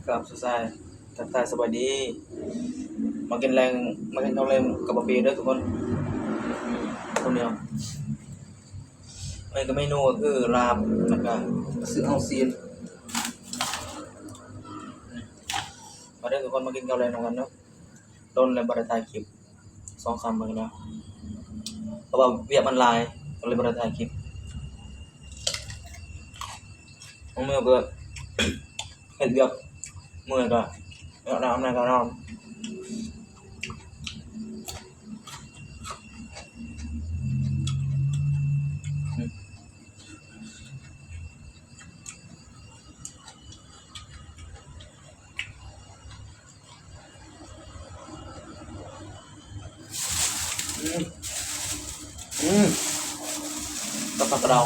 กับสุดท้ายทักทายสวัสดีมากินแรงมากินข้าวแรงกับบะหมี่ด้วยทุกคนคนเดียวมันก็เมนูก็คือลาบแล้วก็ซื้อเอาซีนมาเด้อทุกคนมากินข้าวแรงกันเนาะต้นเลยบริษัทคลิป2-3มื้อแล้วเพราะว่าเวียกมันหลายก็เลยบริษัทคลิปเมื่อก็เฮ็ดเวียกเมื่อก็นอนก็นอนอืมอืมกับผักกระเดา